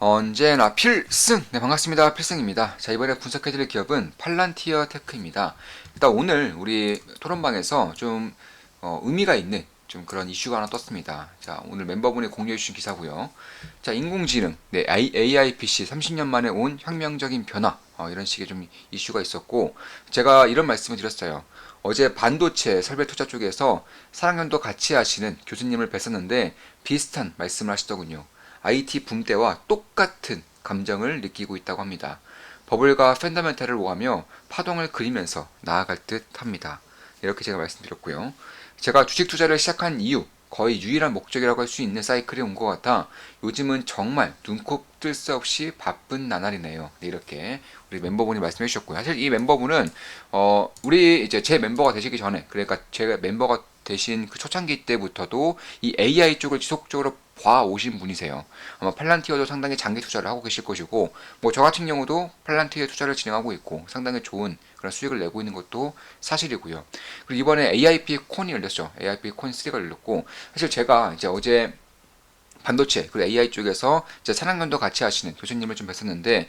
언제나 필승! 네, 반갑습니다. 필승입니다. 자, 이번에 분석해드릴 기업은 팔란티어 테크입니다. 일단 오늘 우리 토론방에서 좀 의미가 있는 좀 그런 이슈가 하나 떴습니다. 자, 오늘 멤버분이 공유해주신 기사고요. 자, 인공지능, 네, AI PC 30년 만에 온 혁명적인 변화, 이런 식의 좀 이슈가 있었고, 제가 이런 말씀을 드렸어요. 어제 반도체 설계 투자 쪽에서 4학년도 같이 하시는 교수님을 뵀었는데 비슷한 말씀을 하시더군요. IT 붐 때와 똑같은 감정을 느끼고 있다고 합니다. 버블과 펀더멘탈을 오가며 파동을 그리면서 나아갈 듯 합니다. 이렇게 제가 말씀드렸고요. 제가 주식 투자를 시작한 이유, 거의 유일한 목적이라고 할 수 있는 사이클이 온 것 같아 요즘은 정말 눈코 뜰 새 없이 바쁜 나날이네요. 네, 이렇게 우리 멤버분이 말씀해 주셨고요. 사실 이 멤버분은 우리 이제 제 멤버가 되시기 전에, 그러니까 제가 멤버가 되신 그 초창기 때부터도 이 AI 쪽을 지속적으로 봐 오신 분이세요. 아마 팔란티어도 상당히 장기 투자를 하고 계실 것이고, 뭐 저 같은 경우도 팔란티어 투자를 진행하고 있고 상당히 좋은 그런 수익을 내고 있는 것도 사실이고요. 그리고 이번에 AIP 콘이 열렸죠. AIP 콘 3가 열렸고, 사실 제가 이제 어제 반도체 그리고 AI 쪽에서 이제 산학연도 같이 하시는 교수님을 좀 뵀었는데,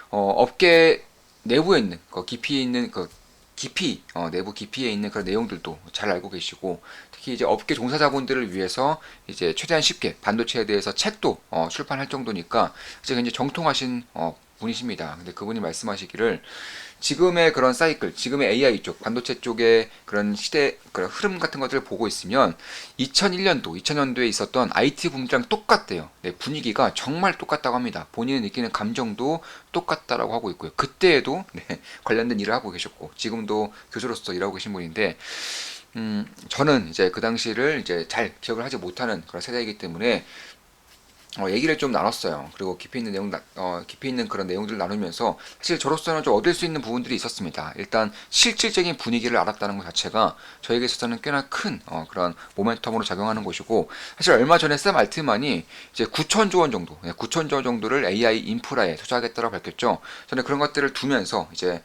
업계 내부에 있는 깊이 있는 내부 깊이에 있는 그런 내용들도 잘 알고 계시고, 특히 이제 업계 종사자분들을 위해서 이제 최대한 쉽게 반도체에 대해서 책도 출판할 정도니까 이제 굉장히 정통하신 분이십니다. 근데 그분이 말씀하시기를 지금의 그런 사이클, 지금의 AI 쪽, 반도체 쪽의 그런 시대, 그런 흐름 같은 것들을 보고 있으면 2001년도, 2000년도에 있었던 IT 붐이랑 똑같대요. 네, 분위기가 정말 똑같다고 합니다. 본인이 느끼는 감정도 똑같다라고 하고 있고요. 그때에도 네, 관련된 일을 하고 계셨고, 지금도 교수로서 일하고 계신 분인데, 저는 이제 그 당시를 이제 잘 기억을 하지 못하는 그런 세대이기 때문에 얘기를 좀 나눴어요. 그리고 깊이 있는 그런 내용들을 나누면서 사실 저로서는 좀 얻을 수 있는 부분들이 있었습니다. 일단 실질적인 분위기를 알았다는 것 자체가 저에게 있어서는 꽤나 큰 그런 모멘텀으로 작용하는 것이고, 사실 얼마 전에 샘 알트만이 이제 9천조 원 정도, 9천조 원 정도를 AI 인프라에 투자하겠다고 밝혔죠. 저는 그런 것들을 두면서 이제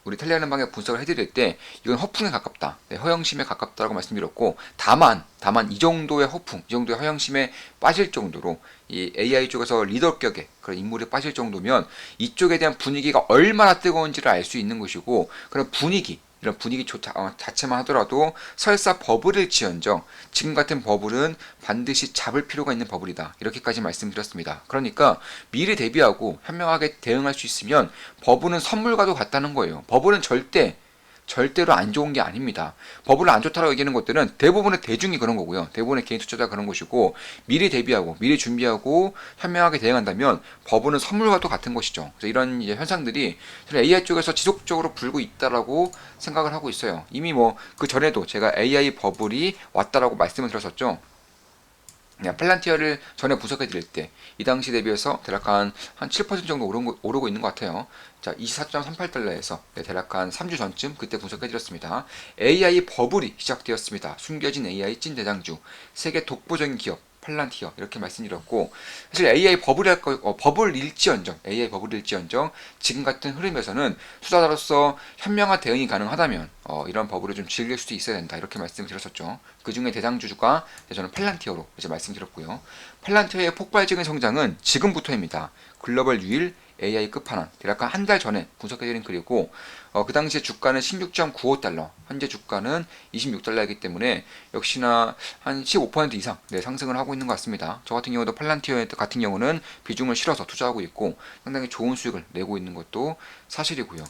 우리 텔레하는 방에 분석을 해드릴 때 이건 허풍에 가깝다, 네, 허영심에 가깝다고 말씀드렸고, 다만 이 정도의 허풍, 이 정도의 허영심에 빠질 정도로 이 AI 쪽에서 리더격의 그런 인물이 빠질 정도면 이쪽에 대한 분위기가 얼마나 뜨거운지를 알 수 있는 것이고, 그런 분위기, 이런 분위기 자체만 하더라도 설사 버블일지언정 지금 같은 버블은 반드시 잡을 필요가 있는 버블이다, 이렇게까지 말씀드렸습니다. 그러니까 미리 대비하고 현명하게 대응할 수 있으면 버블은 선물과도 같다는 거예요. 버블은 절대로 안 좋은 게 아닙니다. 버블을 안 좋다고 얘기하는 것들은 대부분의 대중이 그런 거고요. 대부분의 개인 투자자가 그런 것이고, 미리 대비하고 미리 준비하고 현명하게 대응한다면 버블은 선물과도 같은 것이죠. 그래서 이런 이제 현상들이 AI 쪽에서 지속적으로 불고 있다라고 생각을 하고 있어요. 이미 뭐 그 전에도 제가 AI 버블이 왔다라고 말씀을 드렸었죠. 팔란티어를 전에 분석해 드릴 때 이 당시 대비해서 대략 한 7% 정도 오르고 있는 것 같아요. 자, 24.38달러에서 대략 한 3주 전쯤 그때 분석해 드렸습니다. AI 버블이 시작되었습니다. 숨겨진 AI 찐 대장주, 세계 독보적인 기업 팔란티어, 이렇게 말씀드렸고, 사실 AI 버블일지언정 지금 같은 흐름에서는 투자자로서 현명한 대응이 가능하다면 이런 버블을 좀 즐길 수도 있어야 된다, 이렇게 말씀드렸었죠. 그 중에 대장주가 저는 팔란티어로 이제 말씀드렸고요. 팔란티어의 폭발적인 성장은 지금부터입니다. 글로벌 유일 AI 끝판왕, 대략 한 달 전에 분석해드린 글이고, 그 당시에 주가는 16.95달러, 현재 주가는 26달러이기 때문에 역시나 한 15% 이상 상승을 하고 있는 것 같습니다. 저 같은 경우도 팔란티어 같은 경우는 비중을 실어서 투자하고 있고 상당히 좋은 수익을 내고 있는 것도 사실이고요.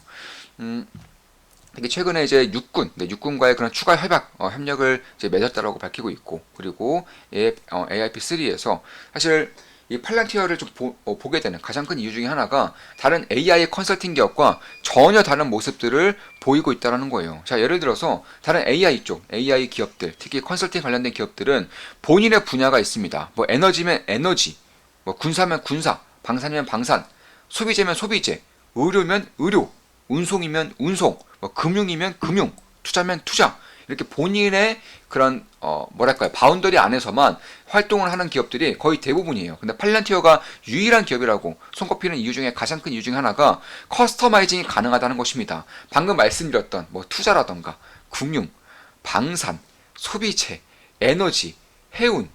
이게 최근에 이제 육군과의 그런 추가 협력을 이제 맺었다라고 밝히고 있고, 그리고 AIP3에서 사실 이 팔란티어를 좀 보게 되는 가장 큰 이유 중에 하나가 다른 AI 컨설팅 기업과 전혀 다른 모습들을 보이고 있다는 거예요. 자, 예를 들어서 다른 AI 기업들, 특히 컨설팅 관련된 기업들은 본인의 분야가 있습니다. 뭐 에너지면 에너지, 뭐 군사면 군사, 방산이면 방산, 소비재면 소비재, 의료면 의료, 운송이면 운송, 뭐 금융이면 금융, 투자면 투자, 이렇게 본인의 그런 뭐랄까요, 바운더리 안에서만 활동을 하는 기업들이 거의 대부분이에요. 근데 팔란티어가 유일한 기업이라고 손꼽히는 이유 중에 가장 큰 이유 중에 하나가 커스터마이징이 가능하다는 것입니다. 방금 말씀드렸던 뭐 투자라던가 금융, 방산, 소비재, 에너지, 해운,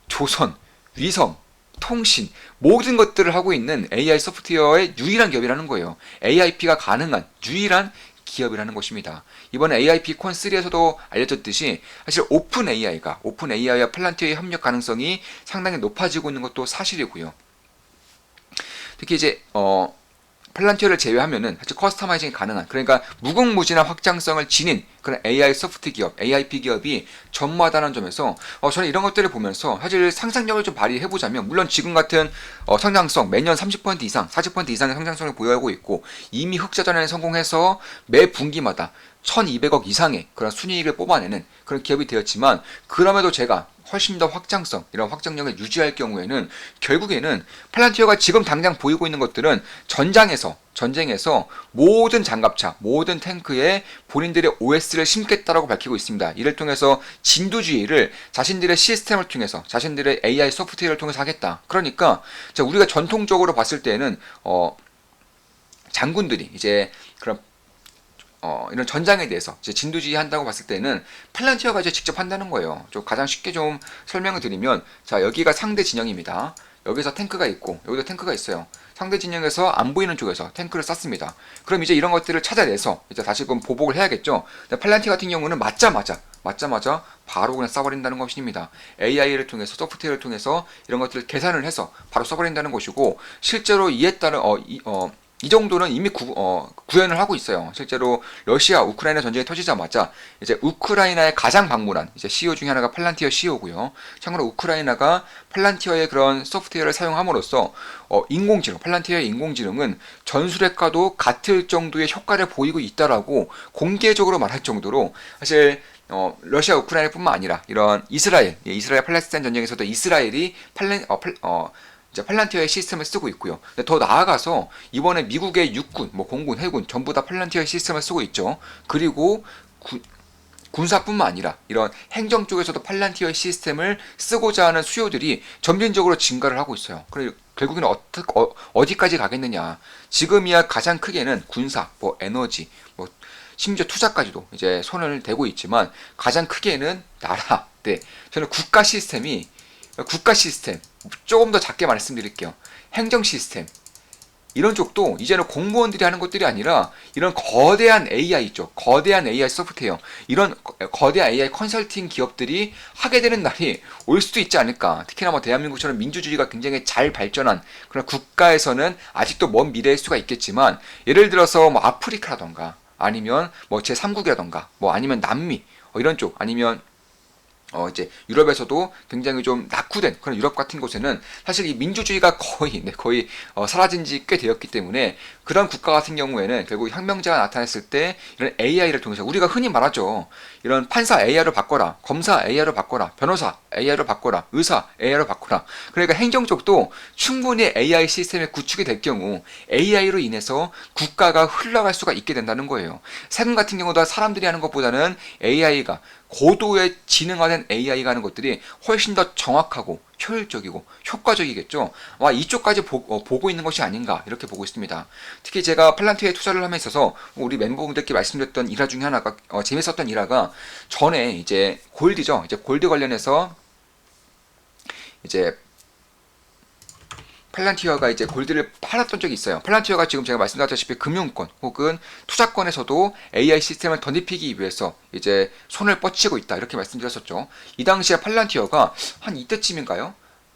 조선, 위성, 통신, 모든 것들을 하고 있는 AI 소프트웨어의 유일한 기업이라는 거예요. AIP가 가능한 유일한 기업이라는 것입니다. 이번에 AIP 콘3에서도 알려졌듯이 사실 오픈 AI와 팔란티어의 협력 가능성이 상당히 높아지고 있는 것도 사실이고요. 특히 이제 팔란티어를 제외하면은 사실 커스터마이징이 가능한, 그러니까 무궁무진한 확장성을 지닌 그런 AI 소프트 기업, AIP 기업이 전무하다는 점에서 저는 이런 것들을 보면서 사실 상상력을 좀 발휘해보자면, 물론 지금 같은 성장성 매년 30% 이상, 40% 이상의 성장성을 보유하고 있고 이미 흑자전환에 성공해서 매 분기마다 1200억 이상의 그런 순이익을 뽑아내는 그런 기업이 되었지만, 그럼에도 제가 훨씬 더 확장성, 이런 확장력을 유지할 경우에는 결국에는 팔란티어가 지금 당장 보이고 있는 것들은 전쟁에서 모든 장갑차, 모든 탱크에 본인들의 OS를 심겠다라고 밝히고 있습니다. 이를 통해서 진두지휘를 자신들의 시스템을 통해서, 자신들의 AI 소프트웨어를 통해서 하겠다. 그러니까 우리가 전통적으로 봤을 때는 장군들이 이제 그런 이런 전장에 대해서 이제 진두지휘 한다고 봤을 때는 팔란티어가 이제 직접 한다는 거예요. 좀 가장 쉽게 좀 설명을 드리면, 자, 여기가 상대 진영입니다. 여기서 탱크가 있고 여기도 탱크가 있어요. 상대 진영에서 안 보이는 쪽에서 탱크를 쐈습니다. 그럼 이제 이런 것들을 찾아내서 이제 다시금 보복을 해야겠죠. 팔란티어 같은 경우는 맞자마자 바로 그냥 쏴버린다는 것입니다. AI를 통해서, 소프트웨어를 통해서 이런 것들을 계산을 해서 바로 쏴버린다는 것이고, 실제로 이에 따른 이 정도는 이미 구현을 하고 있어요. 실제로 러시아 우크라이나 전쟁이 터지자마자 이제 우크라이나의 가장 방문한 이제 CEO 중에 하나가 팔란티어 CEO고요. 참고로 우크라이나가 팔란티어의 그런 소프트웨어를 사용함으로써 팔란티어의 인공지능은 전술핵과도 같을 정도의 효과를 보이고 있다라고 공개적으로 말할 정도로, 사실 러시아 우크라이나뿐만 아니라 이런 이스라엘 팔레스타인 전쟁에서도 이스라엘이 팔란티어의 시스템을 쓰고 있고요. 더 나아가서 이번에 미국의 육군, 공군, 해군 전부 다 팔란티어의 시스템을 쓰고 있죠. 그리고 군사뿐만 아니라 이런 행정 쪽에서도 팔란티어의 시스템을 쓰고자 하는 수요들이 점진적으로 증가를 하고 있어요. 그리고 결국에는 어디까지 가겠느냐. 지금이야 가장 크게는 군사, 에너지, 심지어 투자까지도 이제 손을 대고 있지만, 가장 크게는 나라, 저는 국가 시스템, 조금 더 작게 말씀드릴게요. 행정 시스템, 이런 쪽도 이제는 공무원들이 하는 것들이 아니라 이런 거대한 AI 있죠. 거대한 AI 소프트웨어, 이런 거대한 AI 컨설팅 기업들이 하게 되는 날이 올 수도 있지 않을까. 특히나 대한민국처럼 민주주의가 굉장히 잘 발전한 그런 국가에서는 아직도 먼 미래일 수가 있겠지만, 예를 들어서 아프리카라던가 아니면 제3국이라던가 아니면 남미 이런 쪽, 아니면 이제 유럽에서도 굉장히 좀 낙후된 그런 유럽 같은 곳에는 사실 이 민주주의가 거의 사라진 지 꽤 되었기 때문에, 그런 국가 같은 경우에는 결국 혁명자가 나타났을 때 이런 AI를 통해서, 우리가 흔히 말하죠. 이런 판사 AI로 바꿔라, 검사 AI로 바꿔라, 변호사 AI로 바꿔라, 의사 AI로 바꿔라. 그러니까 행정 쪽도 충분히 AI 시스템이 구축이 될 경우 AI로 인해서 국가가 흘러갈 수가 있게 된다는 거예요. 세금 같은 경우도 사람들이 하는 것보다는 AI가, 고도의 지능화된 AI가 하는 것들이 훨씬 더 정확하고 효율적이고 효과적이겠죠. 이쪽까지 보고 있는 것이 아닌가, 이렇게 보고 있습니다. 특히 제가 팔란티어에 투자를 함에 있어서 우리 멤버분들께 말씀드렸던 일화 중에 하나가, 재밌었던 일화가, 전에 이제 골드죠. 이제 골드 관련해서 이제 팔란티어가 이제 골드를 팔았던 적이 있어요. 팔란티어가 지금 제가 말씀드렸다시피 금융권 혹은 투자권에서도 AI 시스템을 덧입히기 위해서 이제 손을 뻗치고 있다, 이렇게 말씀드렸었죠. 이 당시에 팔란티어가 한 이때쯤인가요?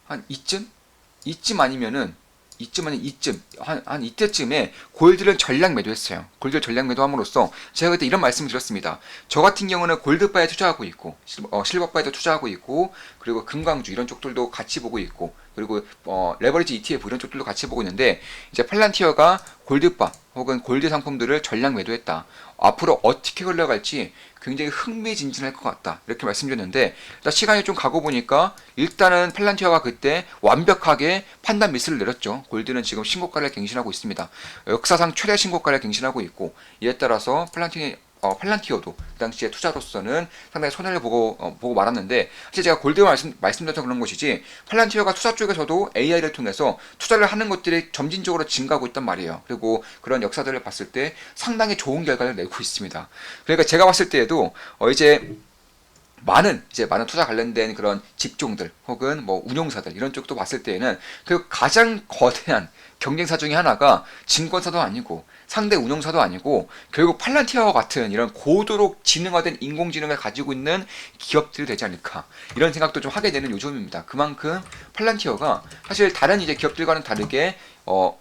한 이쯤 아니면 이때쯤에 골드를 전량 매도했어요. 골드를 전량 매도함으로써 제가 그때 이런 말씀을 드렸습니다. 저 같은 경우는 골드바에 투자하고 있고, 실버바에도 투자하고 있고, 그리고 금광주 이런 쪽들도 같이 보고 있고, 그리고 레버리지 ETF 이런 쪽들도 같이 보고 있는데, 이제 팔란티어가 골드바 혹은 골드 상품들을 전량 매도했다. 앞으로 어떻게 흘러갈지 굉장히 흥미진진할 것 같다, 이렇게 말씀드렸는데, 시간이 좀 가고 보니까 일단은 팔란티어가 그때 완벽하게 판단 미스를 내렸죠. 골드는 지금 신고가를 갱신하고 있습니다. 역사상 최대 신고가를 갱신하고 있고, 이에 따라서 팔란티어도 그 당시에 투자로서는 상당히 손해를 보고 말았는데, 사실 제가 골드가 말씀드렸던 그런 것이지, 팔란티어가 투자 쪽에서도 AI를 통해서 투자를 하는 것들이 점진적으로 증가하고 있단 말이에요. 그리고 그런 역사들을 봤을 때 상당히 좋은 결과를 내고 있습니다. 그러니까 제가 봤을 때에도 이제 많은 투자 관련된 그런 직종들 혹은 뭐 운용사들 이런 쪽도 봤을 때에는 그 가장 거대한 경쟁사 중에 하나가 증권사도 아니고 상대 운용사도 아니고 결국 팔란티아와 같은 이런 고도로 지능화된 인공지능을 가지고 있는 기업들이 되지 않을까 이런 생각도 좀 하게 되는 요즘입니다. 그만큼 팔란티어가 사실 다른 이제 기업들과는 다르게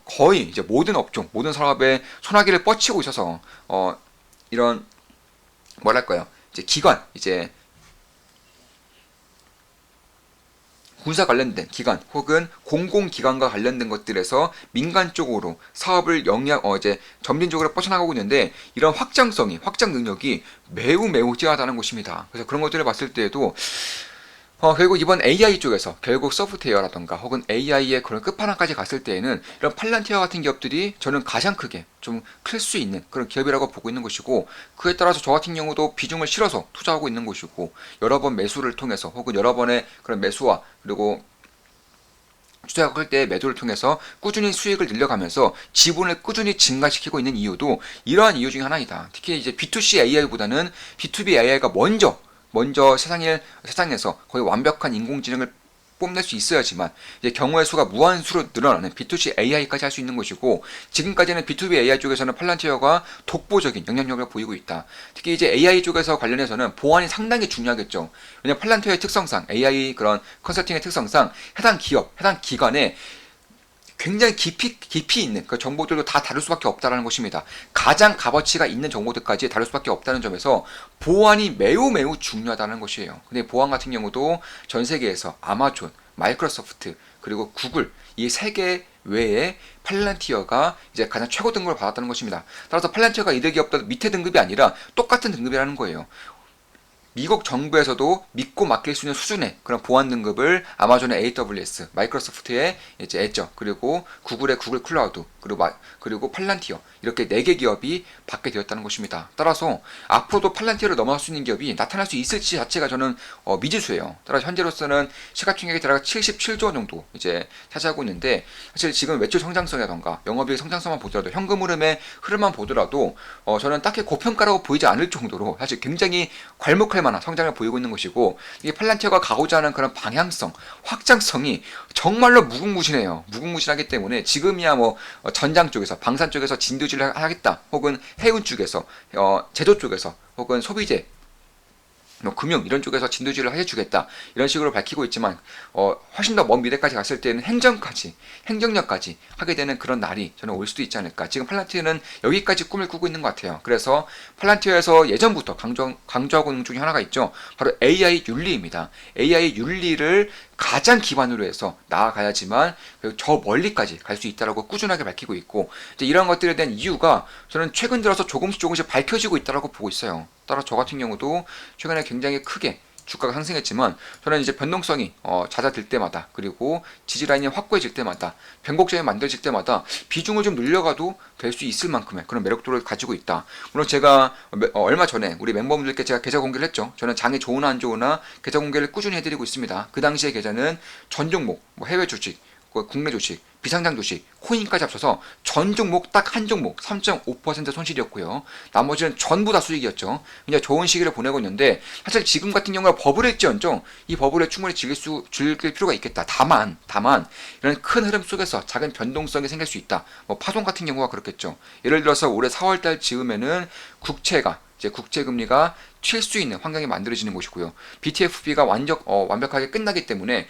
거의 이제 모든 업종, 모든 산업에 소나기를 뻗치고 있어서 이런 뭐랄까요? 이제 기관, 이제 군사 관련된 기관 혹은 공공기관과 관련된 것들에서 민간 쪽으로 사업을 이제 점진적으로 뻗쳐나가고 있는데 이런 확장성이 확장 능력이 매우 뛰어나다는 것입니다. 그래서 그런 것들을 봤을 때에도 결국 이번 AI 쪽에서 결국 소프트웨어라던가 혹은 AI의 그런 끝판왕까지 갔을 때에는 이런 팔란티아 같은 기업들이 저는 가장 크게 좀 클 수 있는 그런 기업이라고 보고 있는 것이고 그에 따라서 저 같은 경우도 비중을 실어서 투자하고 있는 것이고 여러 번 매수를 통해서 혹은 여러 번의 그런 매수와 그리고 투자할 때 매도를 통해서 꾸준히 수익을 늘려가면서 지분을 꾸준히 증가시키고 있는 이유도 이러한 이유 중에 하나이다. 특히 이제 B2C AI보다는 B2B AI가 먼저 세상에서 거의 완벽한 인공지능을 뽐낼 수 있어야지만 이제 경우의 수가 무한수로 늘어나는 B2C AI까지 할 수 있는 것이고 지금까지는 B2B AI 쪽에서는 팔란티어가 독보적인 영향력을 보이고 있다. 특히 이제 AI 쪽에서 관련해서는 보안이 상당히 중요하겠죠. 왜냐하면 팔란티어의 특성상 AI 그런 컨설팅의 특성상 해당 기업, 해당 기관에 굉장히 깊이 있는 그 정보들도 다 다룰 수밖에 없다는 것입니다. 가장 값어치가 있는 정보들까지 다룰 수밖에 없다는 점에서 보안이 매우 중요하다는 것이에요. 근데 보안 같은 경우도 전 세계에서 아마존, 마이크로소프트, 그리고 구글 이 세 개 외에 팔란티어가 이제 가장 최고 등급을 받았다는 것입니다. 따라서 팔란티어가 이들 기업보다 밑에 등급이 아니라 똑같은 등급이라는 거예요. 미국 정부에서도 믿고 맡길 수 있는 수준의 그런 보안 등급을 아마존의 AWS, 마이크로소프트의 이제 애저, 그리고 구글의 구글 클라우드, 그리고 팔란티어 이렇게 4개 기업이 받게 되었다는 것입니다. 따라서 앞으로도 팔란티어를 넘어갈 수 있는 기업이 나타날 수 있을지 자체가 저는 미지수예요. 따라서 현재로서는 시가총액이 대략 77조 원 정도 이제 차지하고 있는데 사실 지금 매출 성장성이라던가 영업이익 성장성만 보더라도 현금 흐름의 흐름만 보더라도 저는 딱히 고평가라고 보이지 않을 정도로 사실 굉장히 괄목할 만한 성장을 보이고 있는 것이고 이게 팔란티어가 가고자 하는 그런 방향성, 확장성이 정말로 무궁무진해요. 무궁무진하기 때문에 지금이야 뭐 전장 쪽에서 방산 쪽에서 진두지를 하겠다 혹은 해운 쪽에서 제조 쪽에서 혹은 소비재 금융 이런 쪽에서 진두지를 해주겠다 이런 식으로 밝히고 있지만 훨씬 더 먼 미래까지 갔을 때는 행정력까지 하게 되는 그런 날이 저는 올 수도 있지 않을까. 지금 팔란티어는 여기까지 꿈을 꾸고 있는 것 같아요. 그래서 팔란티어에서 예전부터 강조하고 있는 중에 하나가 있죠. 바로 AI 윤리입니다. AI 윤리를 가장 기반으로 해서 나아가야지만 저 멀리까지 갈 수 있다라고 꾸준하게 밝히고 있고 이제 이런 것들에 대한 이유가 저는 최근 들어서 조금씩 밝혀지고 있다라고 보고 있어요. 따라 저 같은 경우도 최근에 굉장히 크게 주가가 상승했지만 저는 이제 변동성이 잦아들 때마다 그리고 지지라인이 확고해질 때마다 변곡점이 만들어질 때마다 비중을 좀 늘려가도 될 수 있을 만큼의 그런 매력도를 가지고 있다. 물론 제가 얼마 전에 우리 멤버분들께 제가 계좌 공개를 했죠. 저는 장이 좋으나 안 좋으나 계좌 공개를 꾸준히 해드리고 있습니다. 그 당시의 계좌는 전 종목, 뭐 해외 주식, 국내 주식, 비상장 주식, 코인까지 합쳐서 전 종목 딱 한 종목 3.5% 손실이었고요. 나머지는 전부 다 수익이었죠. 그냥 좋은 시기를 보내고 있는데 사실 지금 같은 경우가 버블일지언정 이 버블에 충분히 즐길 필요가 있겠다. 다만 이런 큰 흐름 속에서 작은 변동성이 생길 수 있다. 뭐 파동 같은 경우가 그렇겠죠. 예를 들어서 올해 4월달 즈음에는 이제 국채금리가 튈 수 있는 환경이 만들어지는 것이고요. BTFP가 완벽하게 끝나기 때문에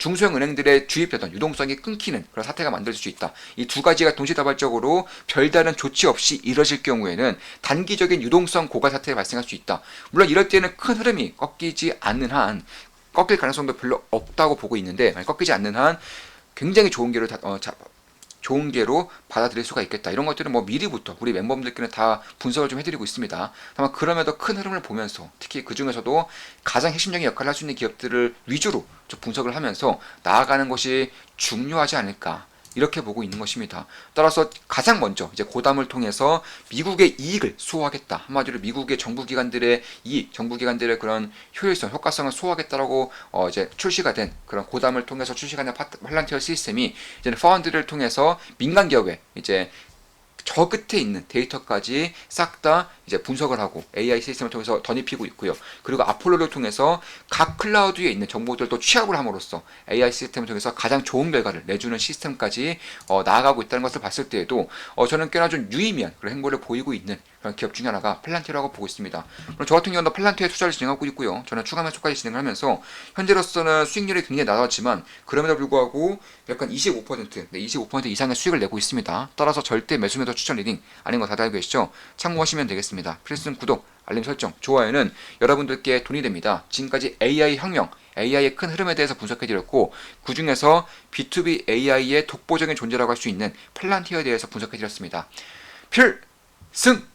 중소형 은행들의 주입되던 유동성이 끊기는 그런 사태가 만들어질 수 있다. 이 두 가지가 동시다발적으로 별다른 조치 없이 이뤄질 경우에는 단기적인 유동성 고갈 사태가 발생할 수 있다. 물론 이럴 때는 큰 흐름이 꺾이지 않는 한 꺾일 가능성도 별로 없다고 보고 있는데 꺾이지 않는 한 굉장히 좋은 게로 받아들일 수가 있겠다. 이런 것들은 뭐 미리부터 우리 멤버분들께는 다 분석을 좀 해드리고 있습니다. 다만 그럼에도 큰 흐름을 보면서 특히 그 중에서도 가장 핵심적인 역할을 할 수 있는 기업들을 위주로 좀 분석을 하면서 나아가는 것이 중요하지 않을까. 이렇게 보고 있는 것입니다. 따라서 가장 먼저 이제 고담을 통해서 미국의 이익을 수호하겠다. 한마디로 미국의 정부기관들의 이익, 정부기관들의 그런 효율성, 효과성을 수호하겠다라고 이제 출시가 된 그런 고담을 통해서 출시가 된 팔란티어 시스템이 이제는 파운드를 통해서 민간 기업에 이제 저 끝에 있는 데이터까지 싹 다 이제 분석을 하고 AI 시스템을 통해서 덧입히고 있고요. 그리고 아폴로를 통해서 각 클라우드에 있는 정보들도 취합을 함으로써 AI 시스템을 통해서 가장 좋은 결과를 내주는 시스템까지 나아가고 있다는 것을 봤을 때에도 저는 꽤나 좀 유의미한 그런 행보를 보이고 있는 그런 기업 중에 하나가 팔란티어라고 보고 있습니다. 물론 저 같은 경우는 팔란티어에 투자를 진행하고 있고요. 저는 추가 매수까지 진행을 하면서 현재로서는 수익률이 굉장히 낮았지만 그럼에도 불구하고 약간 25%, 25% 이상의 수익을 내고 있습니다. 따라서 절대 매수 매도 추천 리딩 아닌 거 다들 알고 계시죠? 참고하시면 되겠습니다. 필승 구독, 알림 설정, 좋아요는 여러분들께 돈이 됩니다. 지금까지 AI 혁명, AI의 큰 흐름에 대해서 분석해드렸고 그 중에서 B2B AI의 독보적인 존재라고 할 수 있는 팔란티어에 대해서 분석해드렸습니다. 필승!